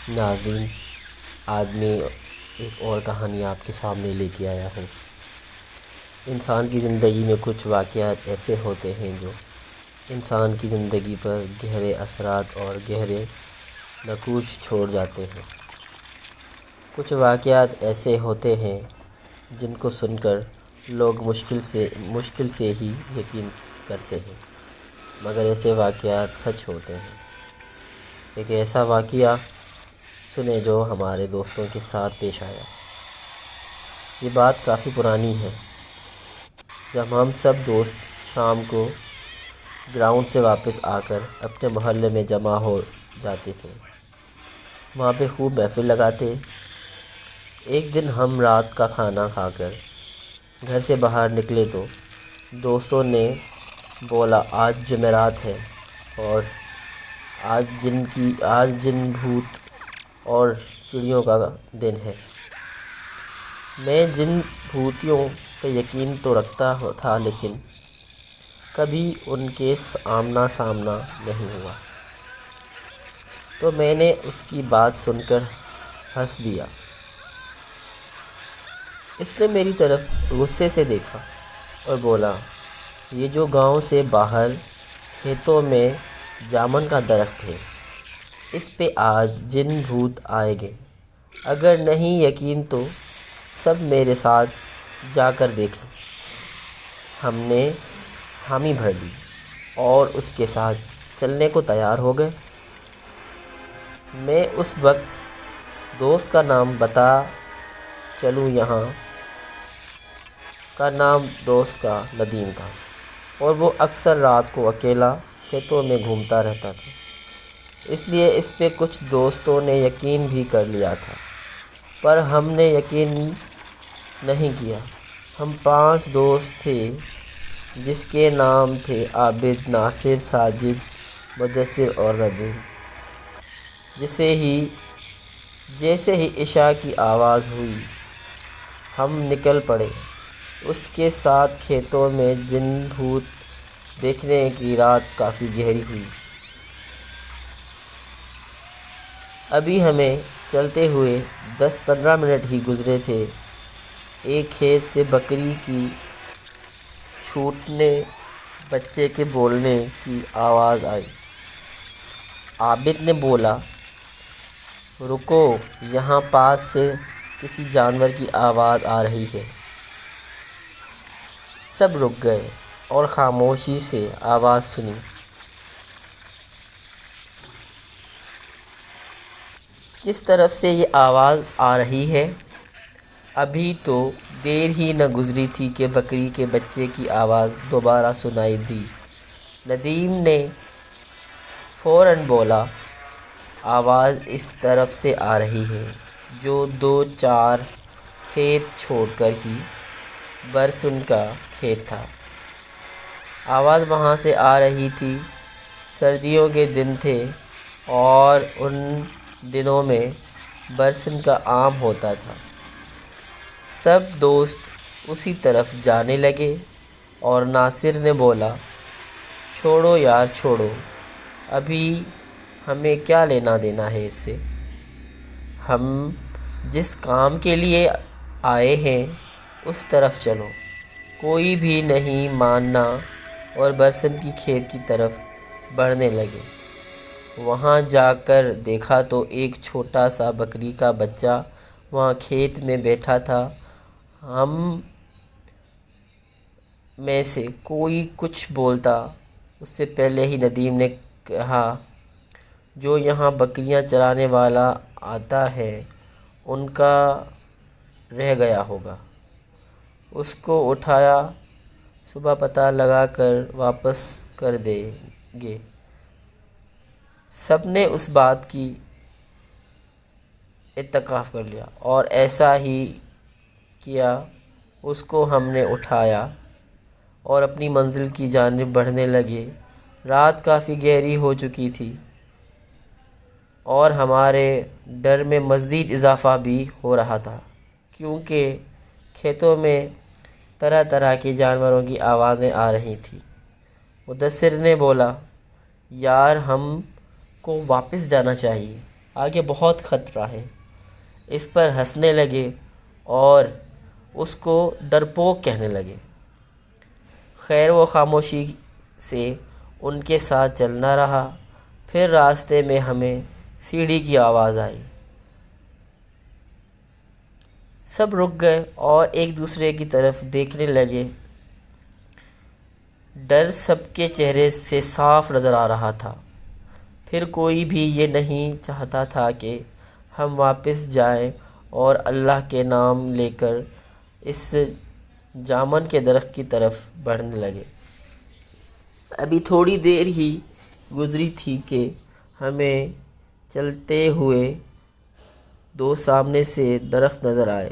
ناظرین، آج میں ایک اور کہانی آپ کے سامنے لے کے آیا ہوں۔ انسان کی زندگی میں کچھ واقعات ایسے ہوتے ہیں جو انسان کی زندگی پر گہرے اثرات اور گہرے نقوش چھوڑ جاتے ہیں۔ کچھ واقعات ایسے ہوتے ہیں جن کو سن کر لوگ مشکل سے ہی یقین کرتے ہیں، مگر ایسے واقعات سچ ہوتے ہیں۔ ایک ایسا واقعہ سنیں جو ہمارے دوستوں کے ساتھ پیش آیا۔ یہ بات کافی پرانی ہے، جب ہم سب دوست شام کو گراؤنڈ سے واپس آ کر اپنے محلے میں جمع ہو جاتے تھے۔ وہاں پہ خوب محفل لگاتے۔ ایک دن ہم رات کا کھانا کھا کر گھر سے باہر نکلے تو دوستوں نے بولا، آج جمعرات ہے اور آج جن بھوت اور چڑیوں کا دن ہے۔ میں جن بھوتیوں پہ یقین تو رکھتا تھا، لیکن کبھی ان کے آمنا سامنا نہیں ہوا، تو میں نے اس کی بات سن کر ہنس دیا۔ اس نے میری طرف غصے سے دیکھا اور بولا، یہ جو گاؤں سے باہر کھیتوں میں جامن کا درخت ہے، اس پہ آج جن بھوت آئیں گے۔ اگر نہیں یقین تو سب میرے ساتھ جا کر دیکھ لو۔ ہم نے حامی بھر لی اور اس کے ساتھ چلنے کو تیار ہو گئے۔ میں اس وقت دوست کا نام بتا چلوں، یہاں کا نام دوست کا ندیم تھا، اور وہ اکثر رات کو اکیلا کھیتوں میں گھومتا رہتا تھا، اس لیے اس پہ کچھ دوستوں نے یقین بھی کر لیا تھا، پر ہم نے یقین نہیں کیا۔ ہم 5 دوست تھے، جس کے نام تھے عابد، ناصر، ساجد، مدثر اور ندیم۔ جیسے ہی عشاء کی آواز ہوئی، ہم نکل پڑے۔ اس کے ساتھ کھیتوں میں جن بھوت دیکھنے کی رات کافی گہری ہوئی۔ ابھی ہمیں چلتے ہوئے 10-15 منٹ ہی گزرے تھے، ایک کھیت سے بکری کی چھوٹنے، بچے کے بولنے کی آواز آئی۔ عابد نے بولا، رکو، یہاں پاس سے کسی جانور کی آواز آ رہی ہے۔ سب رک گئے اور خاموشی سے آواز سنی۔ کس طرف سے یہ آواز آ رہی ہے؟ ابھی تو دیر ہی نہ گزری تھی کہ بکری کے بچے کی آواز دوبارہ سنائی دی۔ ندیم نے فوراً بولا، آواز اس طرف سے آ رہی ہے، جو 2-4 کھیت چھوڑ کر ہی برسن کا کھیت تھا۔ آواز وہاں سے آ رہی تھی۔ سردیوں کے دن تھے اور ان دنوں میں برسن کا عام ہوتا تھا۔ سب دوست اسی طرف جانے لگے اور ناصر نے بولا، چھوڑو یار چھوڑو، ابھی ہمیں کیا لینا دینا ہے اس سے؟ ہم جس کام کے لیے آئے ہیں اس طرف چلو۔ کوئی بھی نہیں مانا اور برسن کی کھیت کی طرف بڑھنے لگے۔ وہاں جا کر دیکھا تو ایک چھوٹا سا بکری کا بچہ وہاں کھیت میں بیٹھا تھا۔ ہم میں سے کوئی کچھ بولتا اس سے پہلے ہی ندیم نے کہا، جو یہاں بکریاں چرانے والا آتا ہے ان کا رہ گیا ہوگا، اس کو اٹھایا، صبح پتہ لگا کر واپس کر دیں گے۔ سب نے اس بات کی اتفاق کر لیا اور ایسا ہی کیا۔ اس کو ہم نے اٹھایا اور اپنی منزل کی جانب بڑھنے لگے۔ رات کافی گہری ہو چکی تھی اور ہمارے ڈر میں مزید اضافہ بھی ہو رہا تھا، کیونکہ کھیتوں میں طرح طرح کے جانوروں کی آوازیں آ رہی تھیں۔ مدثر نے بولا، یار ہم کو واپس جانا چاہیے۔ آگے بہت خطرہ ہے۔ اس پر ہنسنے لگے اور اس کو ڈرپوک کہنے لگے۔ خیر وہ خاموشی سے ان کے ساتھ چلنا رہا۔ پھر راستے میں ہمیں سیڑھی کی آواز آئی۔ سب رک گئے اور ایک دوسرے کی طرف دیکھنے لگے۔ ڈر سب کے چہرے سے صاف نظر آ رہا تھا۔ پھر کوئی بھی یہ نہیں چاہتا تھا کہ ہم واپس جائیں اور اللہ کے نام لے کر اس جامن کے درخت کی طرف بڑھنے لگے۔ ابھی تھوڑی دیر ہی گزری تھی کہ ہمیں چلتے ہوئے دو سامنے سے درخت نظر آئے۔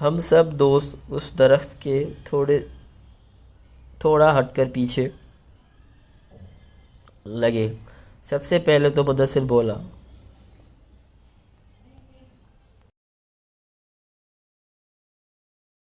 ہم سب دوست اس درخت کے تھوڑا ہٹ کر پیچھے لگے۔ سب سے پہلے تو مدثر بولا،